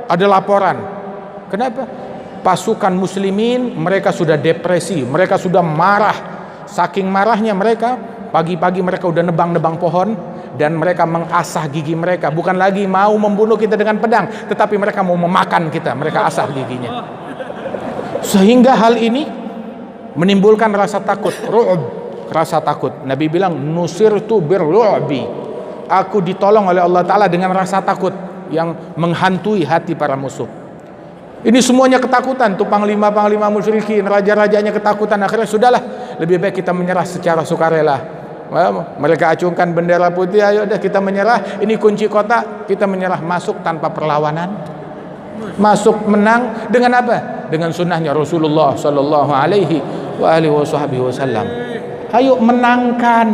ada laporan. Kenapa? Pasukan muslimin mereka sudah depresi, mereka sudah marah. Saking marahnya mereka, pagi-pagi mereka udah nebang-nebang pohon, dan mereka mengasah gigi mereka. Bukan lagi mau membunuh kita dengan pedang, tetapi mereka mau memakan kita. Mereka asah giginya. Sehingga hal ini menimbulkan rasa takut, ru'ub, rasa takut. Nabi bilang, nusirtu birru'bi, aku ditolong oleh Allah Ta'ala dengan rasa takut yang menghantui hati para musuh. Ini semuanya ketakutan tuh, panglima-panglima musyrikin, raja-rajanya ketakutan. Akhirnya sudahlah, lebih baik kita menyerah secara sukarela. Mereka acungkan bendera putih, ayo dah kita menyerah, ini kunci kota, kita menyerah. Masuk tanpa perlawanan, masuk menang dengan apa? Dengan sunnahnya Rasulullah sallallahu alaihi wasallam. Ayo menangkan,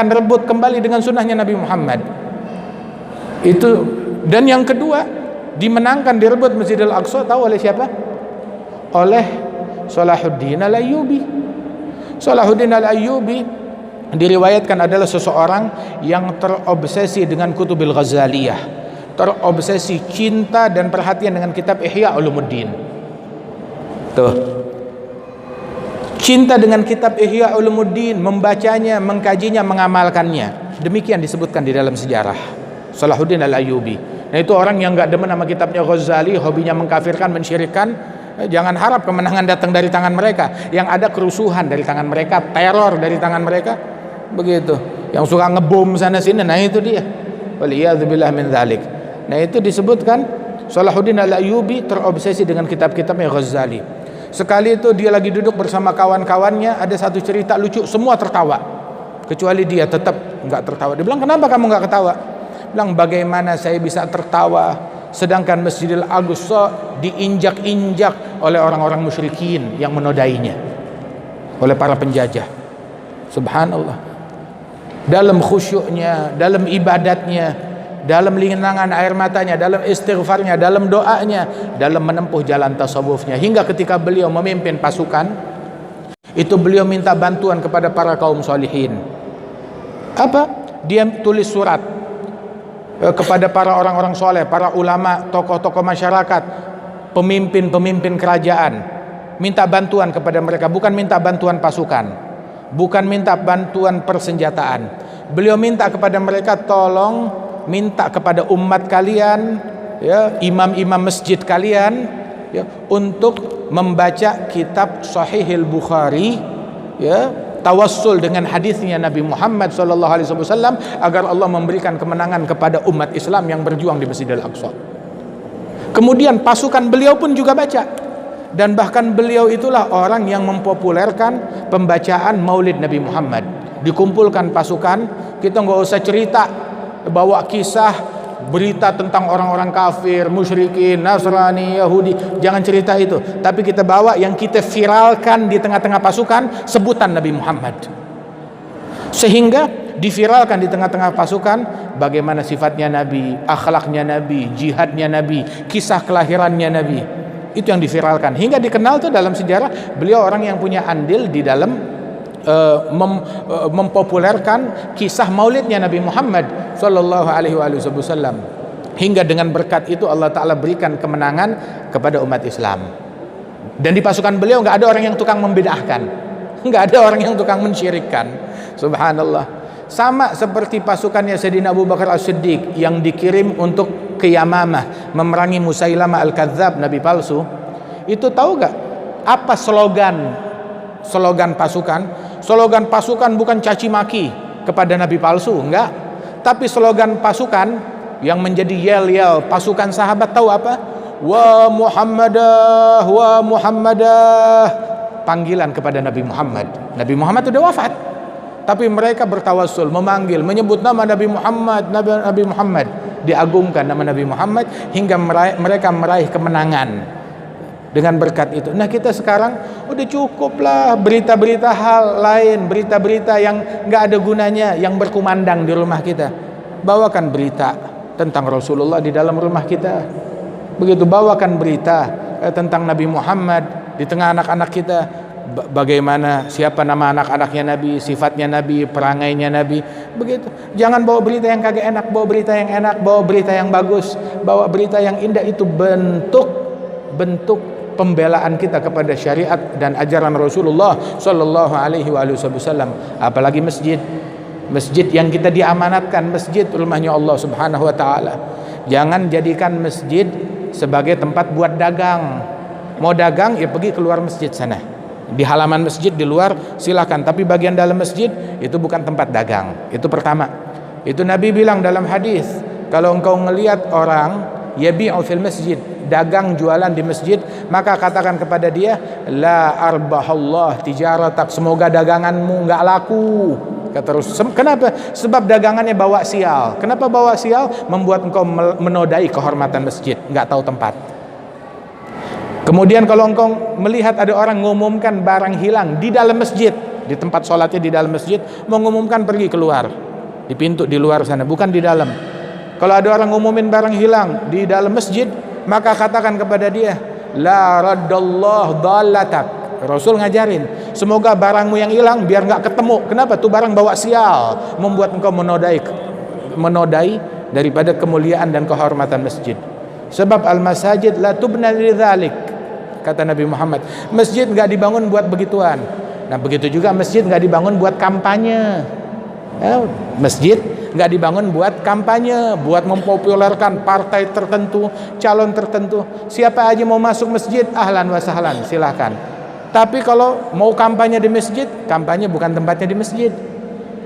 rebut kembali dengan sunnahnya Nabi Muhammad. Itu. Dan yang kedua, dimenangkan, direbut Masjidil Aqsa, tahu oleh siapa? Oleh Salahuddin Al-Ayyubi. Salahuddin Al-Ayyubi diriwayatkan adalah seseorang yang terobsesi dengan Kutubil Ghazaliyah, terobsesi cinta dan perhatian dengan kitab Ihya Ulumuddin. Tuh, cinta dengan kitab Ihya Ulumuddin, membacanya, mengkajinya, mengamalkannya. Demikian disebutkan di dalam sejarah Salahuddin Al-Ayyubi. Nah, itu orang yang gak demen sama kitabnya Ghazali, hobinya mengkafirkan, mensyirikkan. Jangan harap kemenangan datang dari tangan mereka. Yang ada kerusuhan dari tangan mereka, teror dari tangan mereka. Begitu. Yang suka ngebom sana sini, nah itu dia. Waliyadzubillah min dzalik. Nah, itu disebutkan Salahuddin Al-Ayyubi terobsesi dengan kitab-kitabnya Ghazali. Sekali itu dia lagi duduk bersama kawan-kawannya, ada satu cerita lucu, semua tertawa. Kecuali dia tetap enggak tertawa. Dia bilang, "Kenapa kamu enggak ketawa?" Bilang, "Bagaimana saya bisa tertawa sedangkan Masjidil Aqsa diinjak-injak oleh orang-orang musyrikin yang menodainya, oleh para penjajah." Subhanallah. Dalam khusyuknya, dalam ibadatnya, dalam linangan air matanya, dalam istighfarnya, dalam doanya, dalam menempuh jalan tasawufnya, hingga ketika beliau memimpin pasukan itu beliau minta bantuan kepada para kaum solihin. Apa? Dia tulis surat kepada para orang-orang soleh, para ulama, tokoh-tokoh masyarakat, pemimpin-pemimpin kerajaan, minta bantuan kepada mereka. Bukan minta bantuan pasukan, bukan minta bantuan persenjataan. Beliau minta kepada mereka, tolong minta kepada umat kalian, ya, imam-imam masjid kalian, ya, untuk membaca kitab Sahihil Bukhari, ya, tawassul dengan hadisnya Nabi Muhammad SAW agar Allah memberikan kemenangan kepada umat Islam yang berjuang di Masjidil Aqsa. Kemudian pasukan beliau pun juga baca, dan bahkan beliau itulah orang yang mempopulerkan pembacaan Maulid Nabi Muhammad. Dikumpulkan pasukan, kita nggak usah cerita bawa kisah berita tentang orang-orang kafir, musyrikin, Nasrani, Yahudi, jangan cerita itu. Tapi kita bawa yang kita viralkan di tengah-tengah pasukan, sebutan Nabi Muhammad. Sehingga diviralkan di tengah-tengah pasukan bagaimana sifatnya Nabi, akhlaknya Nabi, jihadnya Nabi, kisah kelahirannya Nabi. Itu yang diviralkan hingga dikenal tuh dalam sejarah beliau orang yang punya andil di dalam mempopulerkan kisah maulidnya Nabi Muhammad sallallahu alaihi wasallam, hingga dengan berkat itu Allah Ta'ala berikan kemenangan kepada umat Islam. Dan di pasukan beliau nggak ada orang yang tukang membid'ahkan, nggak ada orang yang tukang mensyirikkan. Subhanallah. Sama seperti pasukannya Sayyidina Abu Bakar As-Siddiq yang dikirim untuk ke Yamamah memerangi Musailamah Al-Kadzab, nabi palsu. Itu tahu gak apa slogan pasukan? Slogan pasukan bukan caci maki kepada nabi palsu, enggak. Tapi slogan pasukan yang menjadi yel-yel pasukan sahabat tahu apa? Wa Muhammadah, wa Muhammadah. panggilan kepada Nabi Muhammad. Nabi Muhammad sudah wafat, tapi mereka bertawassul, memanggil, menyebut nama Nabi Muhammad, Nabi Muhammad, diagungkan nama Nabi Muhammad hingga mereka meraih kemenangan dengan berkat itu. Nah, kita sekarang udah cukuplah berita-berita hal lain, berita-berita yang nggak ada gunanya yang berkumandang di rumah kita. Bawakan berita tentang Rasulullah di dalam rumah kita. Begitu, bawakan berita tentang Nabi Muhammad di tengah anak-anak kita. Bagaimana, siapa nama anak-anaknya Nabi, sifatnya Nabi, perangainya Nabi. Begitu. Jangan bawa berita yang kagak enak, bawa berita yang enak, bawa berita yang bagus, bawa berita yang indah. Itu bentuk pembelaan kita kepada syariat dan ajaran Rasulullah sallallahu alaihi wasallam. Apalagi masjid yang kita diamanatkan, masjid rumahnya Allah Subhanahu wa taala. Jangan jadikan masjid sebagai tempat buat dagang. Mau dagang ya pergi keluar masjid sana. Di halaman masjid di luar silakan, tapi bagian dalam masjid itu bukan tempat dagang. Itu pertama. Itu Nabi bilang dalam hadis, kalau engkau ngelihat orang yabi'u fil masjid, dagang jualan di masjid, maka katakan kepada dia, la arbahallah tijaratak, semoga daganganmu enggak laku. Kata Rasul. Kenapa? Sebab dagangannya bawa sial. Kenapa bawa sial? Membuat engkau menodai kehormatan masjid, enggak tahu tempat. Kemudian kalau engkau melihat ada orang mengumumkan barang hilang di dalam masjid, di tempat sholatnya di dalam masjid, mengumumkan pergi keluar di pintu di luar sana, bukan di dalam. Kalau ada orang ngumumin barang hilang di dalam masjid, maka katakan kepada dia, la raddallah dalatak. Rasul ngajarin, semoga barangmu yang hilang biar nggak ketemu. Kenapa? Tuh barang bawa sial, membuat engkau menodai daripada kemuliaan dan kehormatan masjid. Sebab al-masajid la tubna lidzalik, kata Nabi Muhammad. Masjid nggak dibangun buat begituan. Nah, begitu juga masjid nggak dibangun buat kampanye. Masjid nggak dibangun buat kampanye, buat mempopulerkan partai tertentu, calon tertentu. Siapa aja mau masuk masjid, ahlan wa sahlan, silahkan. Tapi kalau mau kampanye di masjid, kampanye bukan tempatnya di masjid.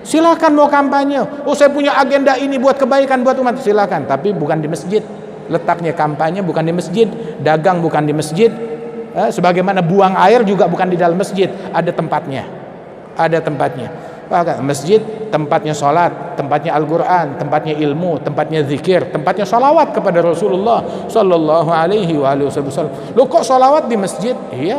Silahkan mau kampanye, oh saya punya agenda ini buat kebaikan buat umat, silahkan, tapi bukan di masjid. Letaknya kampanye bukan di masjid, dagang bukan di masjid, sebagaimana buang air juga bukan di dalam masjid, ada tempatnya. Masjid tempatnya sholat, tempatnya Al-Quran, tempatnya ilmu, tempatnya zikir, tempatnya sholawat kepada Rasulullah sallallahu alaihi wasallam. Loh, kok sholawat di masjid? Iya,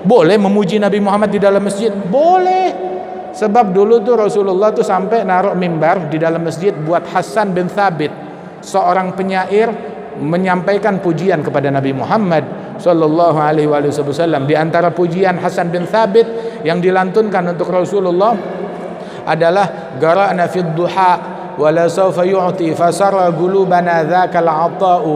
boleh memuji Nabi Muhammad di dalam masjid, boleh. Sebab dulu tuh Rasulullah tuh sampai naruh mimbar di dalam masjid buat Hasan bin Thabit, seorang penyair, menyampaikan pujian kepada Nabi Muhammad sallallahu alaihi wasallam. Di antara pujian Hasan bin Thabit yang dilantunkan untuk Rasulullah adalah gara'na fid duha wa la sawfa yu'ti fasara qulubana dzakal 'ata'u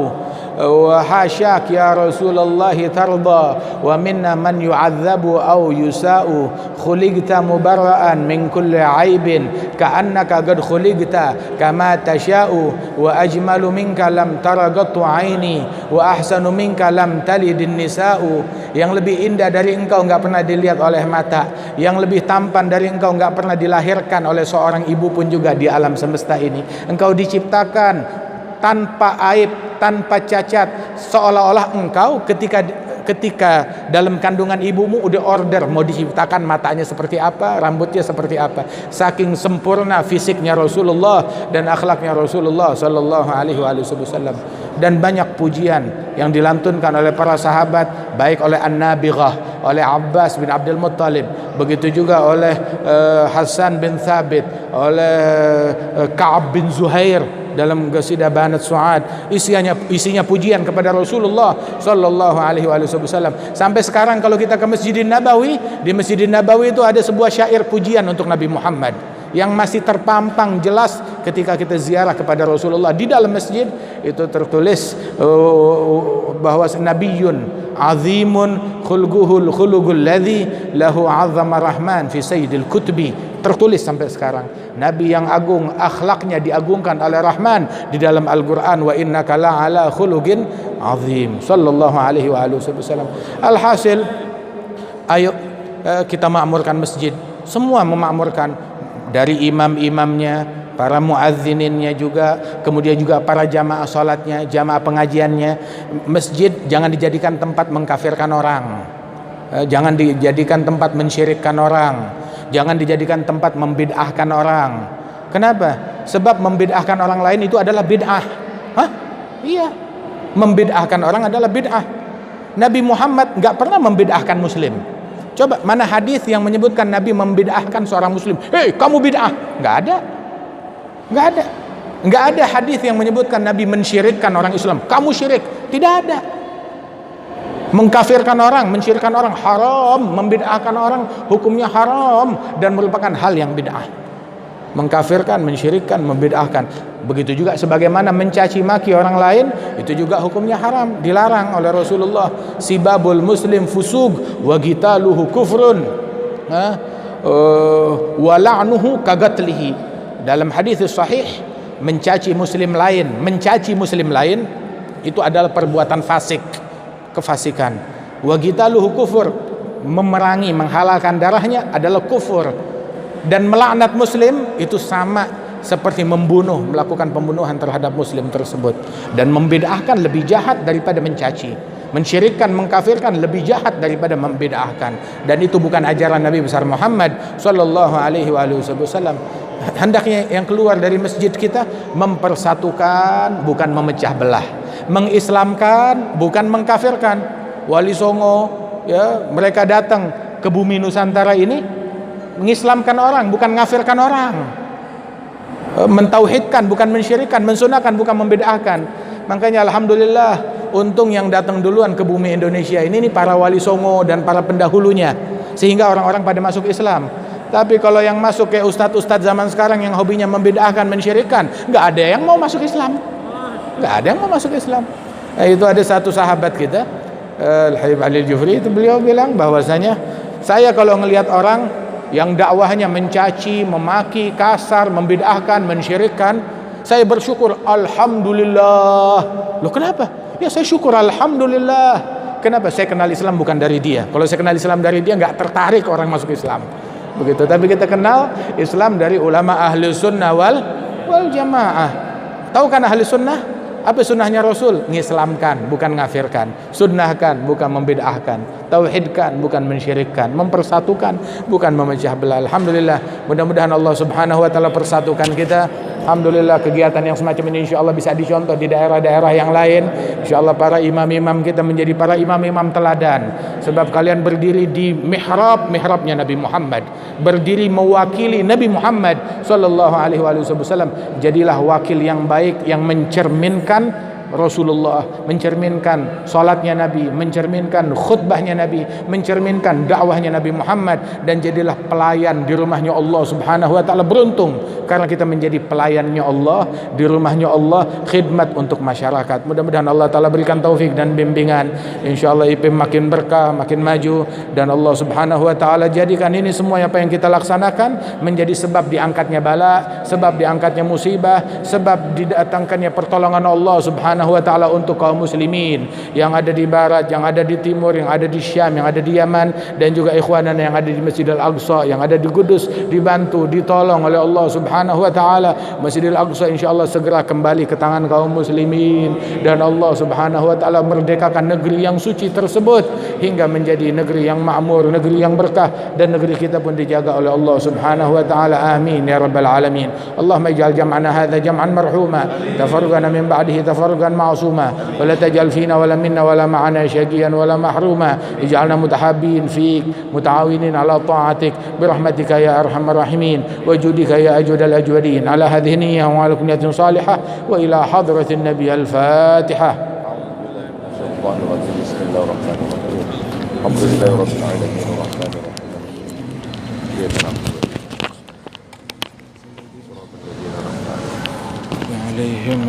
wa hasyak ya Rasulullah tarda wa minna man yu'adzabu aw yusa'u khuliqta mubarra'an min kulli 'aibin ka'annaka qad khuliqta kama tasha'u wa ajmalu minka lam taragatu 'aini wa ahsanu minka lam talidin nisa'u. Yang lebih indah dari engkau enggak pernah dilihat oleh mata, yang lebih tampan dari engkau enggak pernah dilahirkan oleh seorang ibu pun juga di alam semesta ini. Engkau diciptakan tanpa aib, tanpa cacat, seolah-olah engkau ketika dalam kandungan ibumu udah order mau diciptakan matanya seperti apa, rambutnya seperti apa. Saking sempurna fisiknya Rasulullah dan akhlaknya Rasulullah sallallahu alaihi wasallam. Dan banyak pujian yang dilantunkan oleh para sahabat, baik oleh An-Nabighah, oleh Abbas bin Abdul Muttalib, begitu juga oleh Hasan bin Thabit, oleh Ka'ab bin Zuhair dalam qasidah Banat Su'ad. Isinya pujian kepada Rasulullah sallallahu alaihi wasallam. Sampai sekarang kalau kita ke Masjidin Nabawi, di Masjidin Nabawi itu ada sebuah syair pujian untuk Nabi Muhammad yang masih terpampang jelas ketika kita ziarah kepada Rasulullah. Di dalam masjid itu tertulis bahwa nabiyyun azimun khulguhul khulugul ladzi lahu 'azzama rahman fi sayyidil kutubi. Tertulis sampai sekarang, nabi yang agung, akhlaknya diagungkan oleh Rahman di dalam Al-Qur'an, wa innaka la'ala khuluqin azim sallallahu alaihi wasallam. Alhasil, ayo kita makmurkan masjid. Semua memakmurkan, dari imam-imamnya, para muazzininnya juga, kemudian juga para jamaah salatnya, jamaah pengajiannya. Masjid jangan dijadikan tempat mengkafirkan orang. Jangan dijadikan tempat mensyirikkan orang, jangan dijadikan tempat membid'ahkan orang. Kenapa? Sebab membid'ahkan orang lain itu adalah bid'ah. Hah? Iya, membid'ahkan orang adalah bid'ah. Nabi Muhammad nggak pernah membid'ahkan muslim. Coba mana hadis yang menyebutkan Nabi membid'ahkan seorang muslim? Hei, kamu bid'ah. Nggak ada. Nggak ada hadis yang menyebutkan Nabi mensyirikkan orang Islam. Kamu syirik. Tidak ada. Mengkafirkan orang, mensyirikkan orang haram, membid'ahkan orang hukumnya haram dan merupakan hal yang bid'ah. Mengkafirkan, mensyirikkan, membid'ahkan. Begitu juga sebagaimana mencaci maki orang lain, itu juga hukumnya haram, dilarang oleh Rasulullah. Sibabul muslim fusug wa qitaluhu kufrun wa la'nuhu kagatlihi. Dalam hadis sahih, mencaci muslim lain itu adalah perbuatan fasik, kefasikan. Wa qitaluhu kufur, memerangi, menghalalkan darahnya adalah kufur. Dan melaknat muslim itu sama seperti membunuh, melakukan pembunuhan terhadap muslim tersebut. Dan membid'ahkan lebih jahat daripada mencaci. Mensyirikkan, mengkafirkan lebih jahat daripada membid'ahkan. Dan itu bukan ajaran Nabi besar Muhammad sallallahu alaihi wasallam. Hendaknya yang keluar dari masjid kita mempersatukan, bukan memecah belah. Mengislamkan, bukan mengkafirkan. Wali Songo, ya, mereka datang ke bumi Nusantara ini mengislamkan orang, bukan ngafirkan orang. Mentauhidkan, bukan mensyirikkan. Mensunahkan, bukan membid'ahkan. Makanya alhamdulillah, untung yang datang duluan ke bumi Indonesia ini para wali songo dan para pendahulunya, sehingga orang-orang pada masuk Islam. Tapi kalau yang masuk kayak ustadz-ustadz zaman sekarang yang hobinya membid'ahkan, mensyirikkan, nggak ada yang mau masuk Islam. Nggak ada yang mau masuk Islam. Itu ada satu sahabat kita, Al-Habib Ali Al-Jufri, itu beliau bilang bahwasanya, saya kalau ngelihat orang yang dakwahnya mencaci, memaki, kasar, membid'ahkan, mensyirikkan, saya bersyukur, alhamdulillah. Loh kenapa? Ya saya syukur alhamdulillah. Kenapa? Saya kenal Islam bukan dari dia. Kalau saya kenal Islam dari dia, nggak tertarik orang masuk Islam. Begitu. Tapi kita kenal Islam dari ulama ahli sunnah wal jamaah. Tahu kan ahli sunnah? Apa sunnahnya Rasul? Ngislamkan, bukan ngafirkan. Sunnahkan, bukan membid'ahkan. Tauhidkan, bukan mensyirikkan. Mempersatukan, bukan memecah belah. Alhamdulillah, mudah-mudahan Allah subhanahu wa ta'ala persatukan kita. Alhamdulillah, kegiatan yang semacam ini insya Allah bisa dicontoh di daerah-daerah yang lain. Insya Allah para imam-imam kita menjadi para imam-imam teladan. Sebab kalian berdiri di mihrabnya Nabi Muhammad, berdiri mewakili Nabi Muhammad sallallahu alaihi wasallam. Jadilah wakil yang baik, yang mencerminkan Rasulullah, mencerminkan salatnya Nabi, mencerminkan khutbahnya Nabi, mencerminkan dakwahnya Nabi Muhammad, dan jadilah pelayan di rumahnya Allah subhanahu wa ta'ala. Beruntung karena kita menjadi pelayannya Allah di rumahnya Allah, khidmat untuk masyarakat. Mudah-mudahan Allah ta'ala berikan taufik dan bimbingan. InsyaAllah IPIM makin berkah, makin maju, dan Allah subhanahu wa ta'ala jadikan ini semua apa yang kita laksanakan menjadi sebab diangkatnya bala, sebab diangkatnya musibah, sebab didatangkannya pertolongan Allah subhanahu wa ta'ala untuk kaum muslimin yang ada di barat, yang ada di timur, yang ada di Syam, yang ada di Yaman, dan juga ikhwanan yang ada di Masjidil Aqsa, yang ada di Kudus, dibantu, ditolong oleh Allah subhanahu wa ta'ala. Masjidil Aqsa insyaAllah segera kembali ke tangan kaum muslimin, dan Allah subhanahu wa ta'ala merdekakan negeri yang suci tersebut hingga menjadi negeri yang makmur, negeri yang berkah, dan negeri kita pun dijaga oleh Allah subhanahu wa ta'ala. Amin ya rabbal alamin. Allahumma ij'al jam'ana hadha jam'an marhuma, tafarruqana min ba'dihi tafarruqan معصوما ولا تجعل فينا ولا منا ولا معنا شقيا ولا محروما. اجعلنا متحابين فيك متعاونين على طاعتك برحمتك يا أرحم الراحمين وجودك يا أجود الأجودين. على هذه النية وعلى كل نية صالحة وإلى حضرة النبي الفاتحة. بسم الله الرحمن الرحيم. الحمد لله رب العالمين الرحمن الرحيم عليهم